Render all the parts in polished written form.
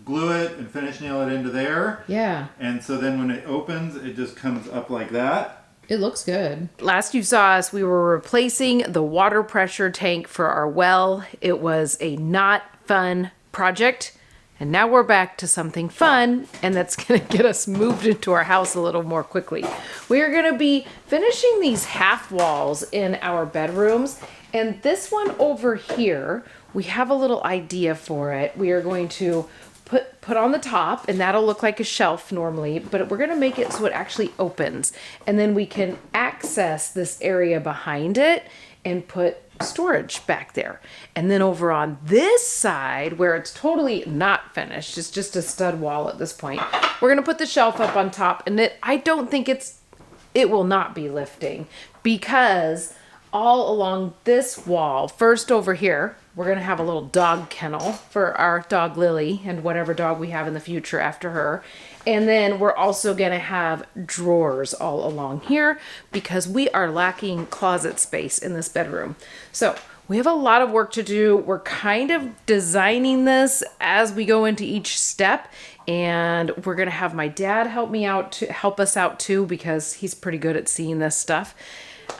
glue it and finish nail it into there. Yeah. And so then when it opens, it just comes up like that. It looks good. Last you saw us, we were replacing the water pressure tank for our well. It was a not fun project. And now we're back to something fun, and that's gonna get us moved into our house a little more quickly. We are gonna be finishing these half walls in our bedrooms, and this one over here, we have a little idea for it. We are going to put on the top, and that'll look like a shelf normally, but we're gonna make it so it actually opens. And then we can access this area behind it and put storage back there. And then over on this side, where it's totally not finished, it's just a stud wall at this point, we're gonna put the shelf up on top, and I don't think it will not be lifting, because all along this wall, first over here, we're gonna have a little dog kennel for our dog Lily and whatever dog we have in the future after her. And then we're also gonna have drawers all along here because we are lacking closet space in this bedroom. So we have a lot of work to do. We're kind of designing this as we go into each step, and we're gonna have my dad help us out too, because he's pretty good at seeing this stuff.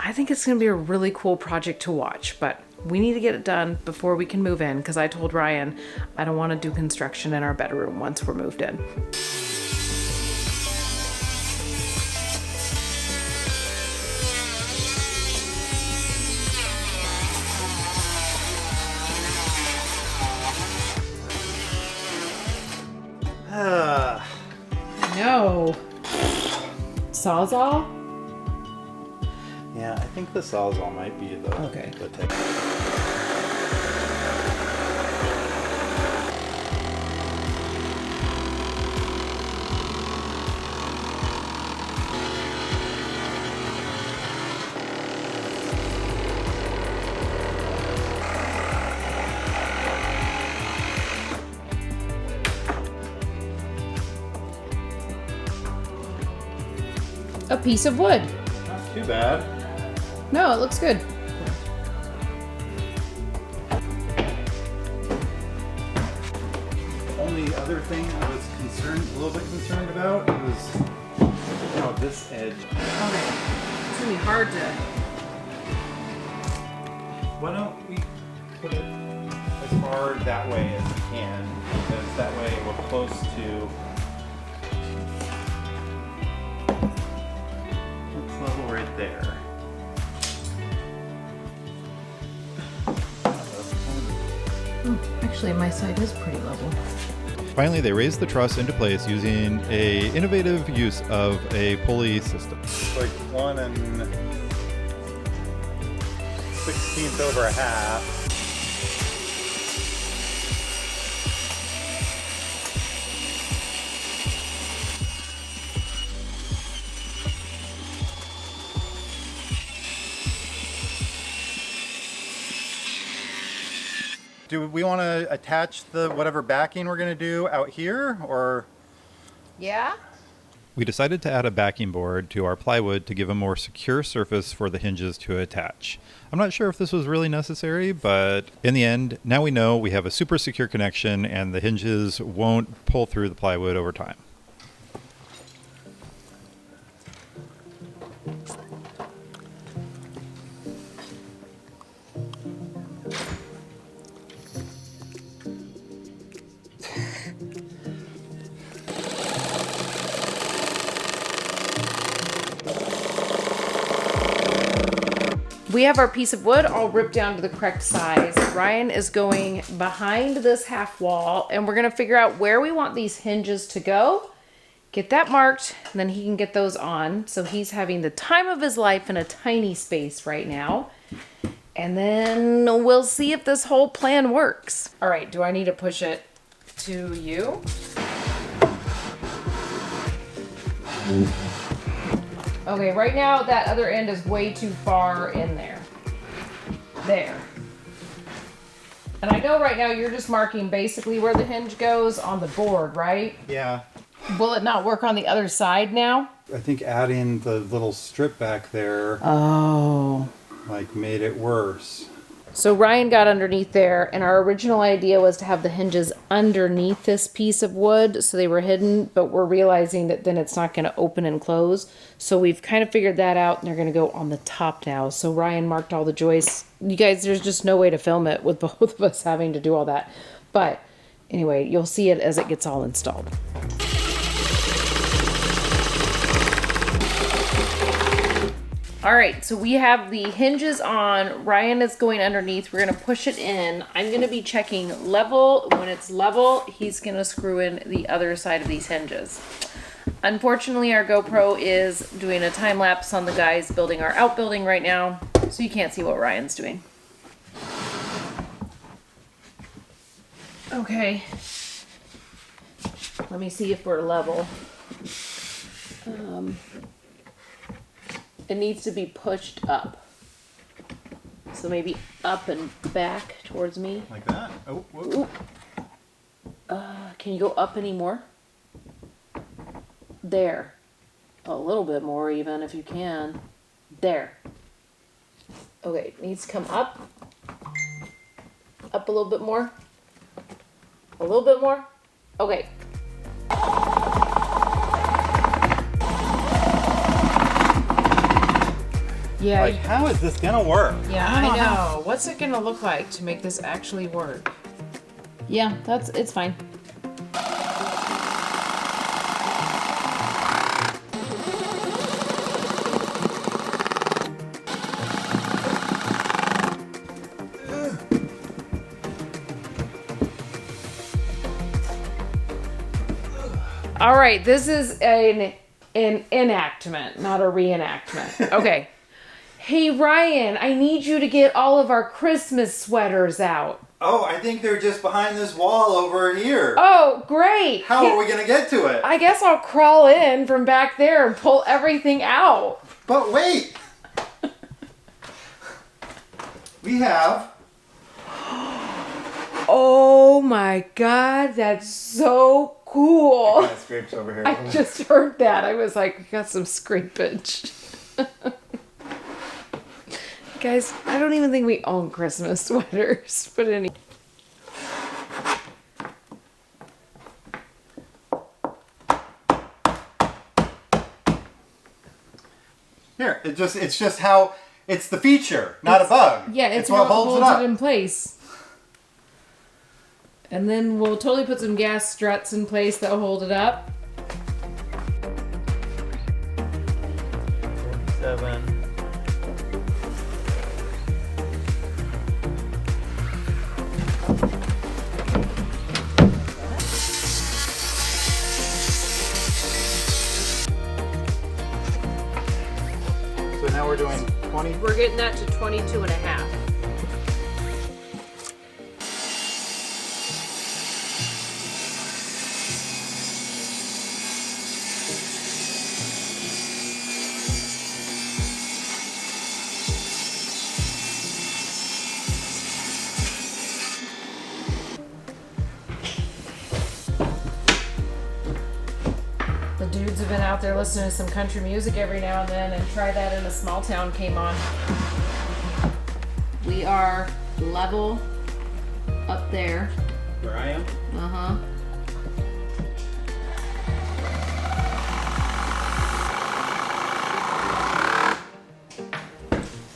I think it's gonna be a really cool project to watch, but we need to get it done before we can move in, because I told Ryan I don't want to do construction in our bedroom once we're moved in. No. Sawzall? Yeah, I think the Sawzall might be the tech. A piece of wood. Not too bad. No, it looks good. Only other thing I was a little bit concerned about was, this edge. Okay. It's gonna be hard to. Why don't we put it as far that way as we can, because that way we're close to level right there. Actually, my side is pretty level. Finally, they raised the truss into place using a innovative use of a pulley system. Like 1 16th over a half. Do we want to attach the whatever backing we're going to do out here, or? Yeah? We decided to add a backing board to our plywood to give a more secure surface for the hinges to attach. I'm not sure if this was really necessary, but in the end, now we know we have a super secure connection and the hinges won't pull through the plywood over time. We have our piece of wood all ripped down to the correct size. Ryan is going behind this half wall, and we're gonna figure out where we want these hinges to go, get that marked, and then he can get those on. So he's having the time of his life in a tiny space right now. And then we'll see if this whole plan works. All right, do I need to push it to you? Okay, right now that other end is way too far in there. There. And I know right now you're just marking basically where the hinge goes on the board, right? Yeah. Will it not work on the other side now? I think adding the little strip back there Oh. made it worse. So Ryan got underneath there, and our original idea was to have the hinges underneath this piece of wood so they were hidden, but we're realizing that then it's not going to open and close. So we've kind of figured that out, and they're going to go on the top now. So Ryan marked all the joists. You guys, there's just no way to film it with both of us having to do all that. But anyway, you'll see it as it gets all installed. All right, so we have the hinges on. Ryan is going underneath. We're gonna push it in. I'm gonna be checking level. When it's level, he's gonna screw in the other side of these hinges. Unfortunately, our GoPro is doing a time lapse on the guys building our outbuilding right now, so you can't see what Ryan's doing. Okay. Let me see if we're level. It needs to be pushed up. So maybe up and back towards me. Like that? Oh, whoa. Can you go up any more? There. A little bit more even if you can. There. Okay, it needs to come up. Up a little bit more. A little bit more. Okay. Yeah. Like, how is this gonna work? Yeah, I know. What's it gonna look like to make this actually work? Yeah, it's fine. All right, this is an enactment, not a reenactment. Okay. Hey, Ryan, I need you to get all of our Christmas sweaters out. Oh, I think they're just behind this wall over here. Oh, great. How are we gonna get to it? I guess I'll crawl in from back there and pull everything out. But wait! We have... Oh my God, that's so cool. Got scrapes over here. I just heard that. I was like, we got some scrapage. Guys, I don't even think we own Christmas sweaters, but anyway. Here, it's just how, it's the feature, not a bug. Yeah, it's what what holds it holds up. it in place. And then we'll totally put some gas struts in place that'll hold it up. 7. So now we're doing 20. We're getting that to 22 and a half. The dudes have been out there listening to some country music every now and then, and Try That in a Small Town came on. We are level up there. Where I am? Uh-huh.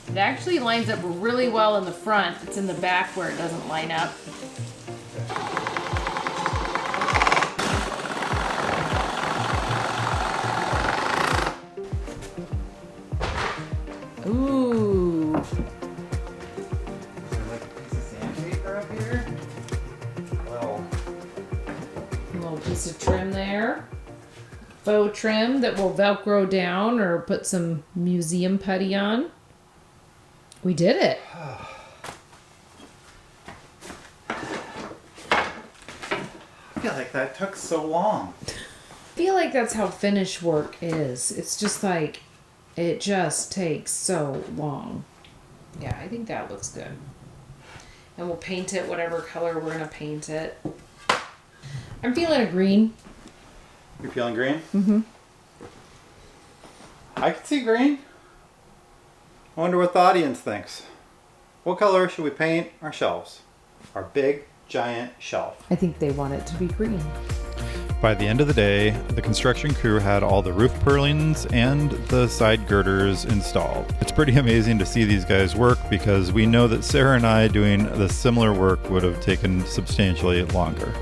It actually lines up really well in the front. It's in the back where it doesn't line up. Ooh. Is there like a piece of sandpaper up here? Well, A little piece of trim there. Faux trim that will Velcro down or put some museum putty on. We did it. I feel like that took so long. I feel like that's how finish work is. It's just like, it just takes so long. Yeah, I think that looks good. And we'll paint it whatever color we're gonna paint it. I'm feeling a green. You're feeling green? Mm-hmm. I can see green. I wonder what the audience thinks. What color should we paint our shelves? Our big, giant shelf. I think they want it to be green. By the end of the day, the construction crew had all the roof purlins and the side girders installed. It's pretty amazing to see these guys work because we know that Sarah and I doing the similar work would have taken substantially longer.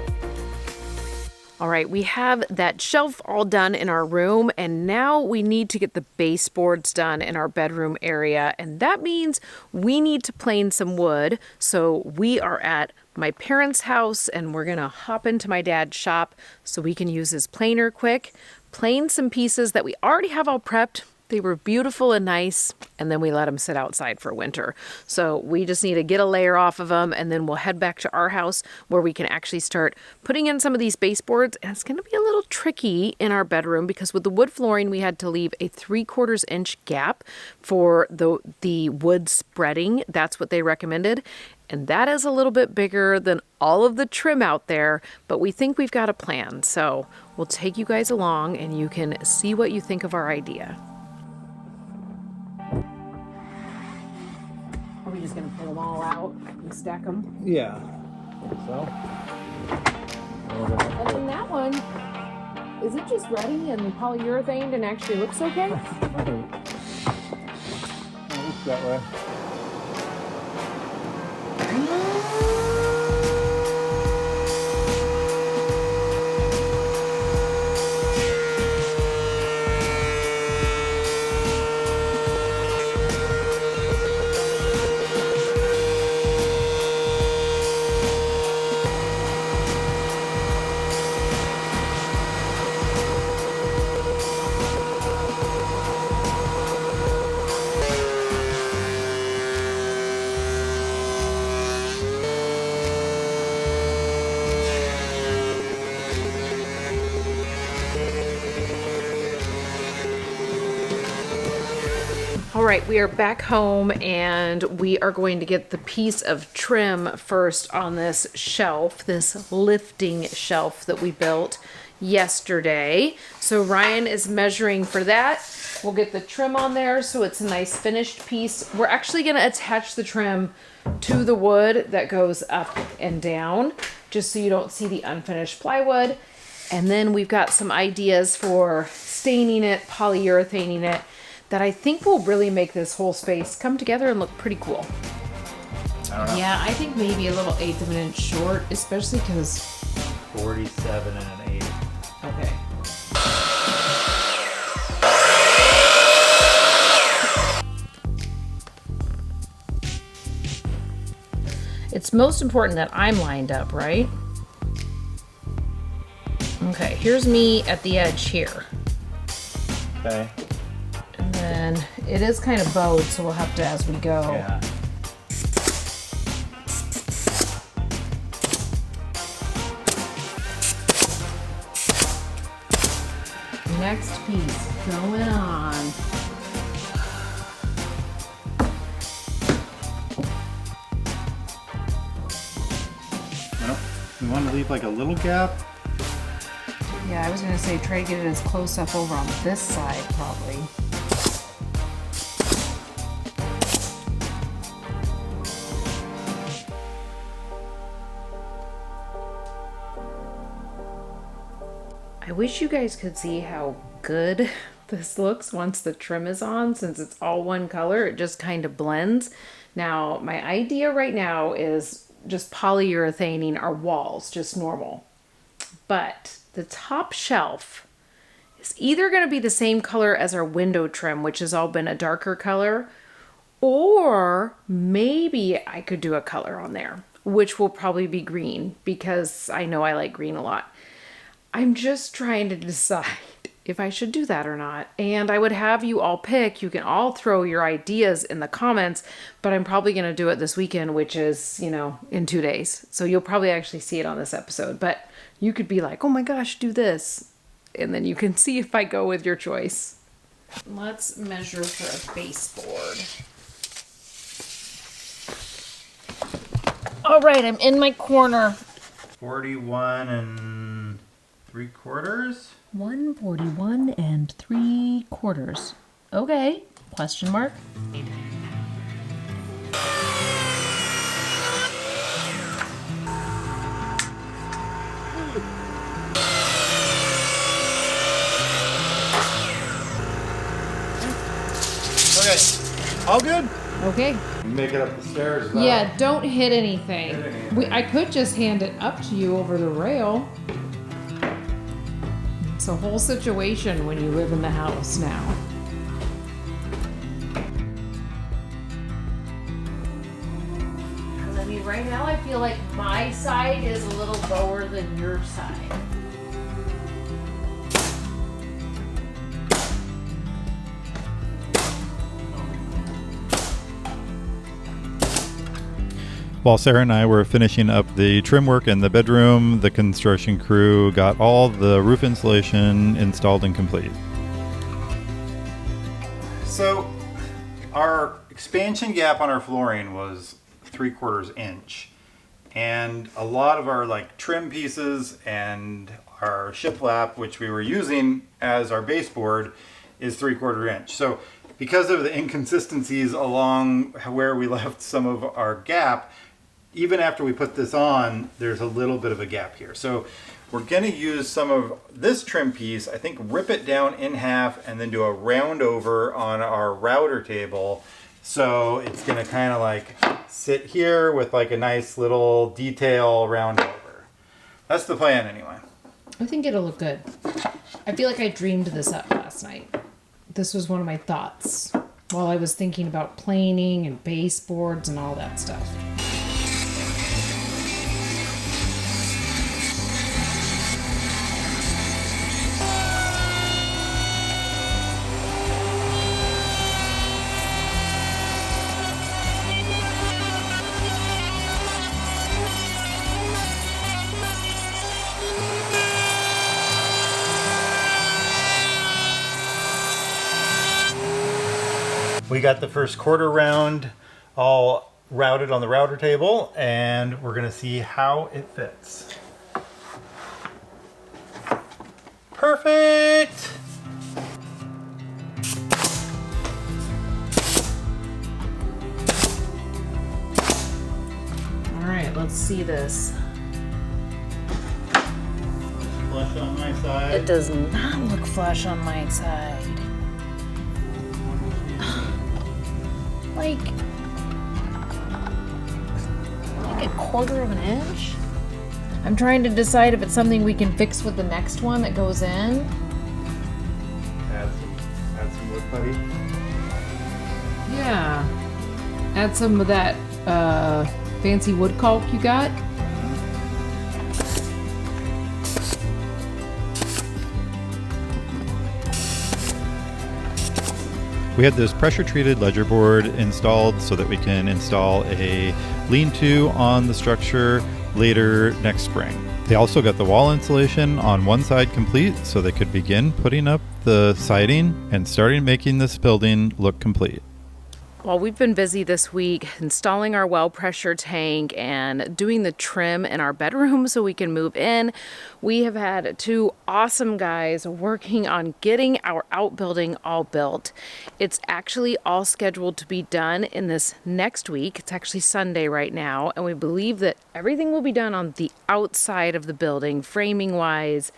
All right, we have that shelf all done in our room, and now we need to get the baseboards done in our bedroom area, and that means we need to plane some wood. So we are at my parents' house, and we're gonna hop into my dad's shop so we can use his planer quick, plane some pieces that we already have all prepped. They were beautiful and nice, and then we let them sit outside for winter. So we just need to get a layer off of them, and then we'll head back to our house where we can actually start putting in some of these baseboards. And it's going to be a little tricky in our bedroom because with the wood flooring, we had to leave a 3/4 inch gap for the wood spreading. That's what they recommended. And that is a little bit bigger than all of the trim out there, but we think we've got a plan. So we'll take you guys along and you can see what you think of our idea. Are we just gonna pull them all out and stack them? Yeah. So. And then that one, is it just ready and polyurethane and actually looks okay? Looks that way. All right, we are back home and we are going to get the piece of trim first on this shelf, this lifting shelf that we built yesterday. So Ryan is measuring for that. We'll get the trim on there so it's a nice finished piece. We're actually going to attach the trim to the wood that goes up and down, just so you don't see the unfinished plywood. And then we've got some ideas for staining it, polyurethaning it, that I think will really make this whole space come together and look pretty cool. I don't know. Yeah, I think maybe a little 1/8 of an inch short, especially because... 47 and an 8. Okay. It's most important that I'm lined up, right? Okay, here's me at the edge here. Okay. And then it is kind of bowed, so we'll have to as we go. Yeah. Next piece going on. Well, we want to leave like a little gap. Yeah, I was gonna say try to get it as close up over on this side, probably. I wish you guys could see how good this looks once the trim is on, since it's all one color. It just kind of blends. Now, my idea right now is just polyurethaning our walls, just normal. But the top shelf is either going to be the same color as our window trim, which has all been a darker color, or maybe I could do a color on there, which will probably be green because I know I like green a lot. I'm just trying to decide if I should do that or not. And I would have you all pick. You can all throw your ideas in the comments, but I'm probably going to do it this weekend, which is, you know, in 2 days. So you'll probably actually see it on this episode, but you could be like, oh my gosh, do this. And then you can see if I go with your choice. Let's measure for a baseboard. All right, I'm in my corner. 41 and 3/4. 141 3/4. Okay, question mark. Okay, all good. Okay. Make it up the stairs. Yeah, don't hit anything. Hit anything. I could just hand it up to you over the rail. It's a whole situation when you live in the house now. Because I mean, right now I feel like my side is a little lower than your side. While Sarah and I were finishing up the trim work in the bedroom, the construction crew got all the roof insulation installed and complete. So our expansion gap on our flooring was 3/4 inch. And a lot of our like trim pieces and our shiplap, which we were using as our baseboard, is 3/4 inch. So because of the inconsistencies along where we left some of our gap, even after we put this on, there's a little bit of a gap here. So we're gonna use some of this trim piece, I think rip it down in half and then do a round over on our router table. So it's gonna kind of like sit here with like a nice little detail round over. That's the plan anyway. I think it'll look good. I feel like I dreamed this up last night. This was one of my thoughts while I was thinking about planing and baseboards and all that stuff. We got the first quarter round all routed on the router table, and we're gonna see how it fits. Perfect! All right, let's see this. Flush on my side. It does not look flush on my side. Like a quarter of an inch? I'm trying to decide if it's something we can fix with the next one that goes in. Add some wood putty. Yeah. Add some of that fancy wood caulk you got. We had this pressure treated ledger board installed so that we can install a lean-to on the structure later next spring. They also got the wall insulation on one side complete so they could begin putting up the siding and starting making this building look complete. Well, we've been busy this week installing our well pressure tank and doing the trim in our bedroom so we can move in. We have had two awesome guys working on getting our outbuilding all built. It's actually all scheduled to be done in this next week. It's actually Sunday right now, and we believe that everything will be done on the outside of the building, framing wise,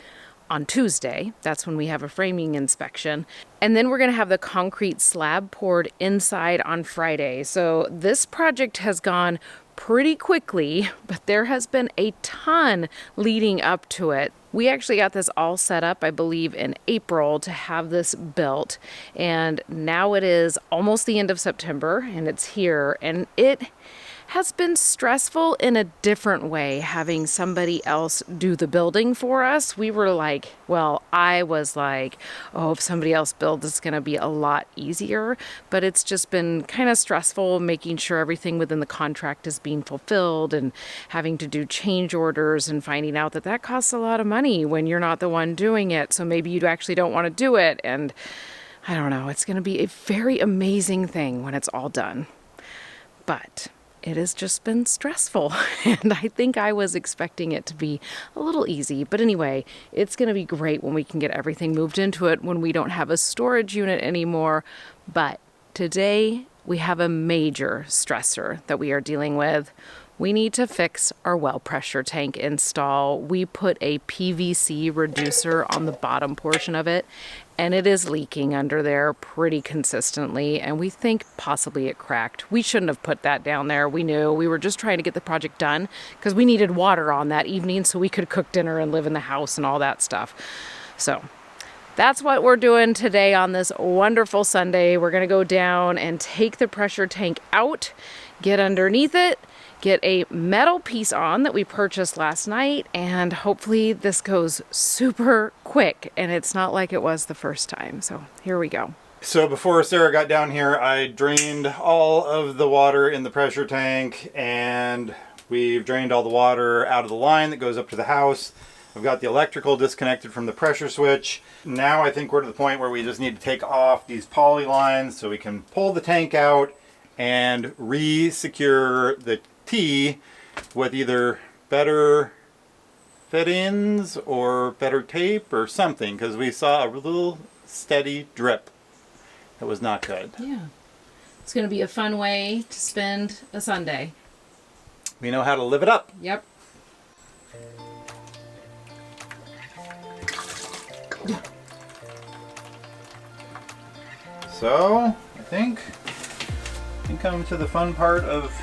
on Tuesday. That's when we have a framing inspection. And then we're going to have the concrete slab poured inside on Friday. So this project has gone pretty quickly, but there has been a ton leading up to it. We actually got this all set up, I believe, in April to have this built. And now it is almost the end of September and it's here. And it has been stressful in a different way, having somebody else do the building for us. We were like, well, I was like, oh, if somebody else builds, it's going to be a lot easier. But it's just been kind of stressful making sure everything within the contract is being fulfilled and having to do change orders and finding out that that costs a lot of money when you're not the one doing it. So maybe you actually don't want to do it. And I don't know, it's going to be a very amazing thing when it's all done. But it has just been stressful, and I think I was expecting it to be a little easy. But anyway, it's going to be great when we can get everything moved into it, when we don't have a storage unit anymore. But today we have a major stressor that we are dealing with. We need to fix our well pressure tank install. We put a PVC reducer on the bottom portion of it, and it is leaking under there pretty consistently, and we think possibly it cracked. We shouldn't have put that down there. We knew. We were just trying to get the project done because we needed water on that evening so we could cook dinner and live in the house and all that stuff. So that's what we're doing today on this wonderful Sunday. We're going to go down and take the pressure tank out, get underneath it, get a metal piece on that we purchased last night, and hopefully this goes super quick and it's not like it was the first time. So here we go. So before Sarah got down here, I drained all of the water in the pressure tank, and we've drained all the water out of the line that goes up to the house. I've got the electrical disconnected from the pressure switch. Now I think we're to the point where we just need to take off these poly lines so we can pull the tank out and re-secure the T with either better fit-ins or better tape or something, because we saw a little steady drip that was not good. Yeah. It's going to be a fun way to spend a Sunday. We know how to live it up. Yep. So, I think we come to the fun part of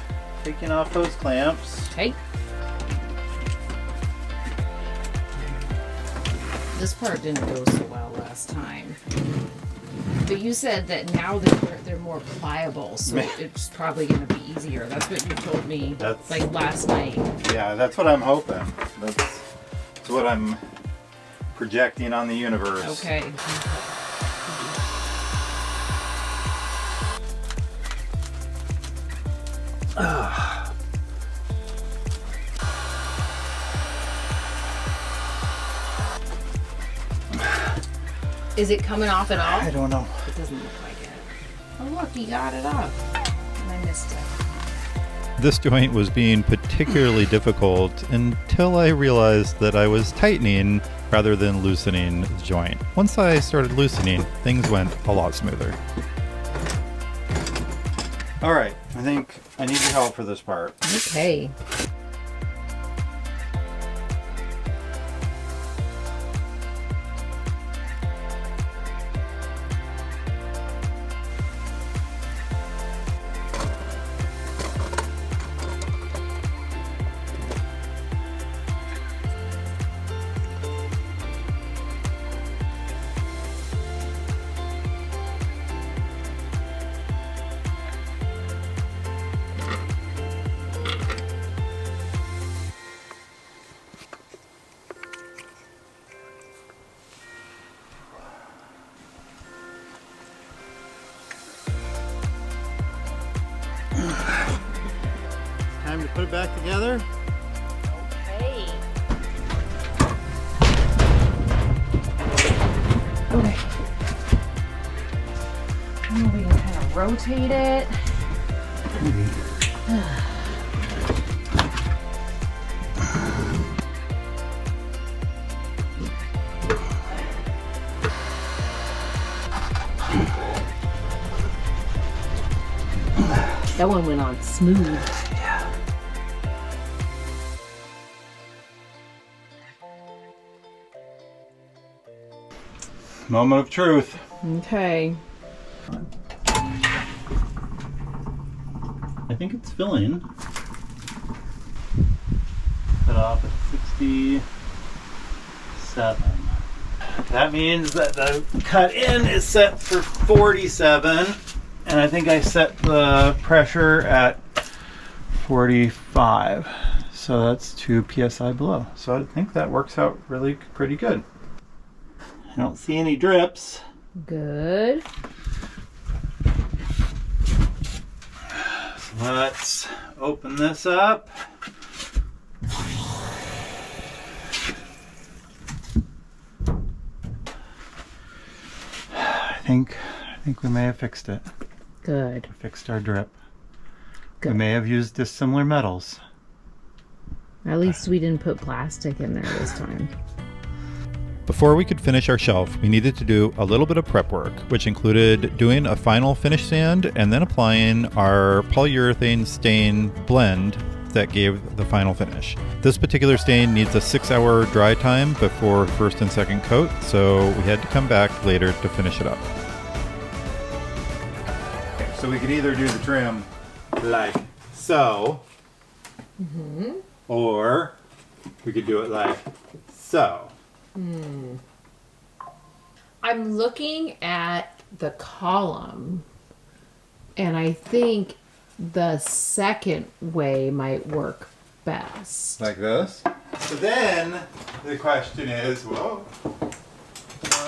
taking off those clamps. Okay. This part didn't go so well last time. But you said that now they're more pliable, so it's probably going to be easier. That's what you told me like last night. Yeah, that's what I'm hoping. That's what I'm projecting on the universe. Okay. Is it coming off at all? I don't know. It doesn't look like it. Oh look, you got it up. And I missed it. This joint was being particularly difficult until I realized that I was tightening rather than loosening the joint. Once I started loosening, things went a lot smoother. All right, I think I need your help for this part. Okay. Time to put it back together. Okay. Okay. Now we can kind of rotate it. That one went on smooth. Yeah. Moment of truth. Okay. I think it's filling. Cut off at 67. That means that the cut in is set for 47, and I think I set the pressure at 45. So that's 2 psi below. So I think that works out really pretty good. I don't see any drips. Good. So let's open this up. I think we may have fixed it. Good. We fixed our drip. Good. We may have used dissimilar metals. At least we didn't put plastic in there this time. Before we could finish our shelf, we needed to do a little bit of prep work, which included doing a final finish sand and then applying our polyurethane stain blend that gave the final finish. This particular stain needs a 6-hour dry time before first and second coat, so we had to come back later to finish it up. So we could either do the trim like so, or we could do it like so. I'm looking at the column, and I think the second way might work best. Like this. So then the question is, well,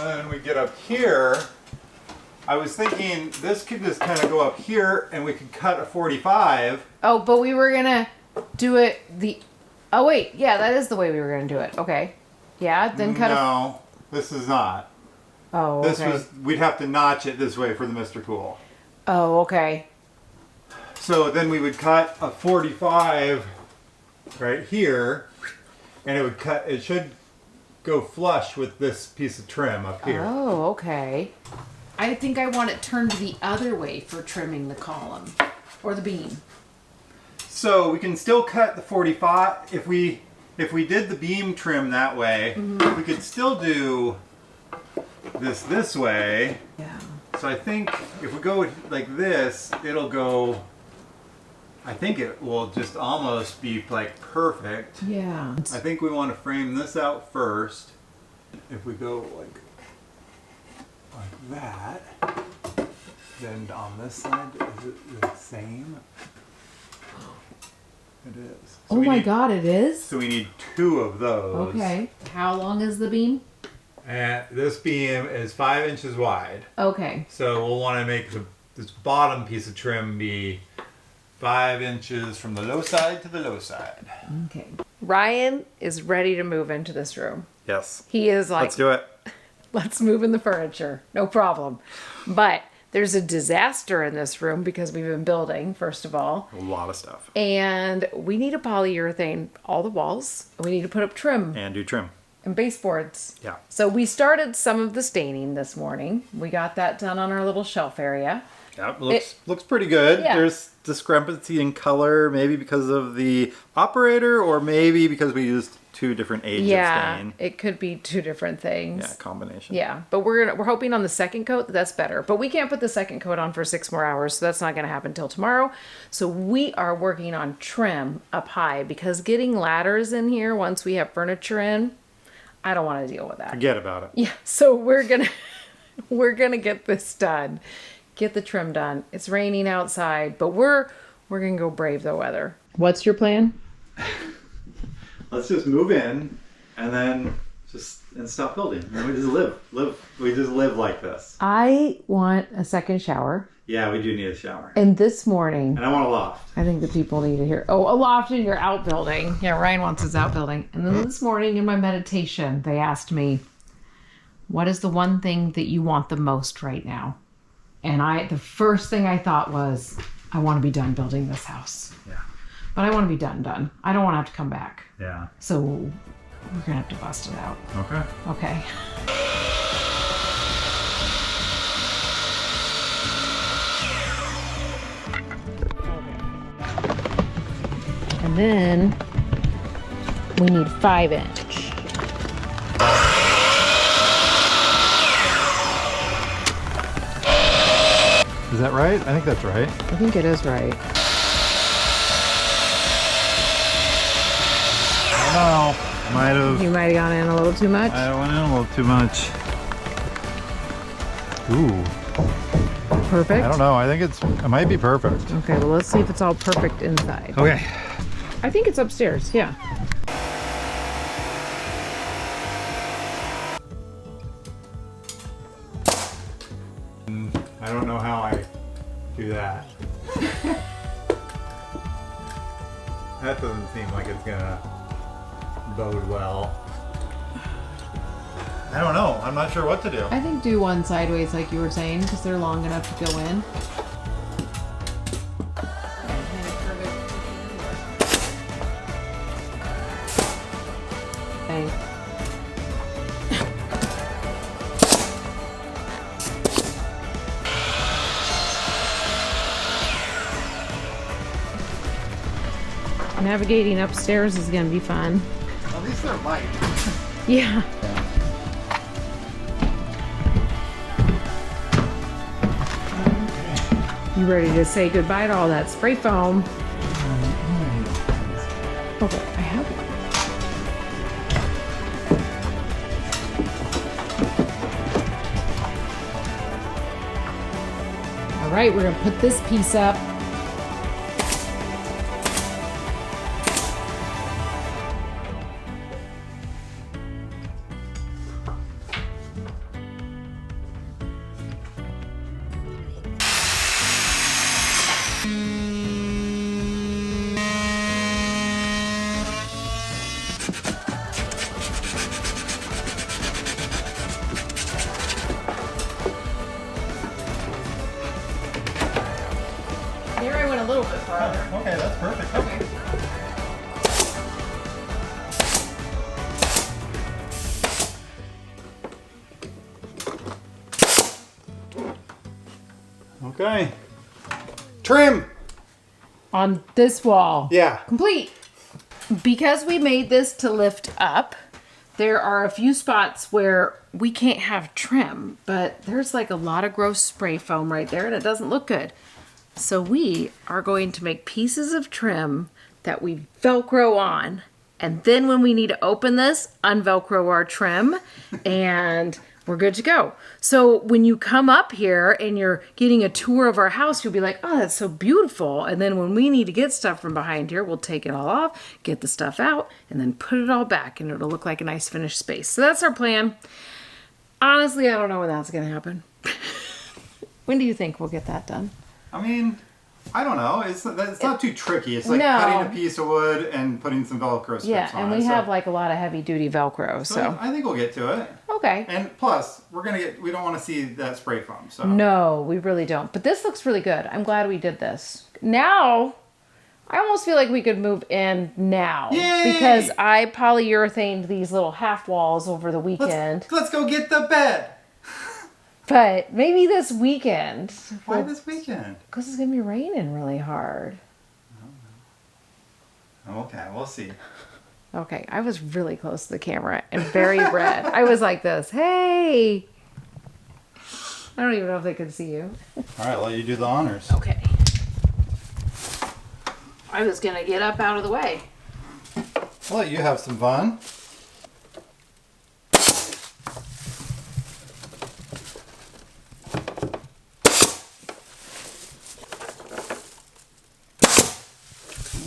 when we get up here, I was thinking this could just kind of go up here and we could cut a 45. Oh, but we were gonna do it oh wait, yeah, that is the way we were gonna do it. Okay. Yeah, then cut No, this is not. Oh, okay. We'd have to notch it this way for the Mr. Cool. Oh, okay. So then we would cut a 45 right here, and it should go flush with this piece of trim up here. Oh, okay. I think I want it turned the other way for trimming the column or the beam. So we can still cut the 45 if we did the beam trim that way. We could still do this way. Yeah. So I think if we go like this, it'll go. I think it will just almost be like perfect. Yeah. I think we want to frame this out first. If we go like that, then on this side, is it the same? It is. So Oh my God, it is? So we need 2 of those. Okay. How long is the beam? And this beam is 5 inches wide. Okay. So we'll want to make this bottom piece of trim be 5 inches from the low side to the low side. Okay. Ryan is ready to move into this room. Yes. He is like, Let's do it. let's move in the furniture. No problem. But there's a disaster in this room because we've been building, first of all. A lot of stuff. And we need to polyurethane all the walls. We need to put up trim And do trim. and baseboards. Yeah. So we started some of the staining this morning. We got that done on our little shelf area. Yeah, looks pretty good. Yeah. There's discrepancy in color, maybe because of the operator, or maybe because we used 2 different ages of stain. It could be 2 different things. Yeah, combination. Yeah, but we're hoping on the second coat that's better. But we can't put the second coat on for 6 more hours, so that's not going to happen till tomorrow. So we are working on trim up high because getting ladders in here once we have furniture in, I don't want to deal with that. Forget about it. Yeah, so we're gonna get this done, get the trim done. It's raining outside, but we're gonna go brave the weather. What's your plan? Let's just move in and then stop building. And then we just live. We just live like this. I want a second shower. Yeah, we do need a shower. And this morning, And I want a loft. I think the people need to hear. Oh, a loft in your outbuilding. Yeah, Ryan wants his outbuilding. And then this morning in my meditation, they asked me, what is the one thing that you want the most right now? And the first thing I thought was, I want to be done building this house. Yeah. But I want to be done. I don't want to have to come back. Yeah. So we're going to have to bust it out. Okay. Okay. And then we need 5-inch. Is that right? I think that's right. I think it is right. I don't know. Might have. You might have gone in a little too much. I went in a little too much. Ooh. Perfect. I don't know. I think it might be perfect. Okay, well, let's see if it's all perfect inside. Okay. I think it's upstairs, yeah. I don't know how I do that. That doesn't seem like it's gonna bode well. I don't know. I'm not sure what to do. I think do one sideways like you were saying, because they're long enough to go in. Okay. Navigating upstairs is gonna be fun. At least they're light. Yeah. You ready to say goodbye to all that spray foam? Okay, I have one. All right, we're gonna put this piece up. Here I went a little bit farther. Okay, that's perfect. Okay. Okay. Trim! On this wall. Yeah. Complete. Because we made this to lift up, there are a few spots where we can't have trim, but there's like a lot of gross spray foam right there and it doesn't look good. So we are going to make pieces of trim that we Velcro on. And then when we need to open this, unvelcro our trim and we're good to go. So when you come up here and you're getting a tour of our house, you'll be like, oh, that's so beautiful. And then when we need to get stuff from behind here, we'll take it all off, get the stuff out, and then put it all back and it'll look like a nice finished space. So that's our plan. Honestly, I don't know when that's gonna happen. When do you think we'll get that done? I mean, I don't know. It's not too tricky. It's like No. cutting a piece of wood and putting some Velcro strips Yeah, on and it. we So- have like a lot of heavy duty Velcro, so. I think we'll get to it. Okay. And plus, we don't want to see that spray foam. So No, we really don't. But this looks really good. I'm glad we did this. Now, I almost feel like we could move in now. Yay! Because I polyurethaned these little half walls over the weekend. let's go get the bed. But maybe this weekend. Why this weekend? Because it's going to be raining really hard. Okay, we'll see. Okay, I was really close to the camera and very red. I was like this, hey! I don't even know if they could see you. All right, I'll let you do the honors. Okay. I was going to get up out of the way. I'll let you have some fun.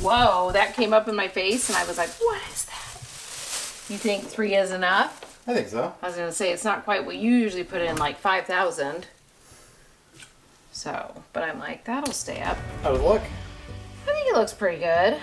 Whoa, that came up in my face and I was like, what is that? You think 3 is enough? I think so. I was going to say, it's not quite what you usually put in, like 5,000. So, but I'm like, that'll stay up. How does it look? I think it looks pretty good.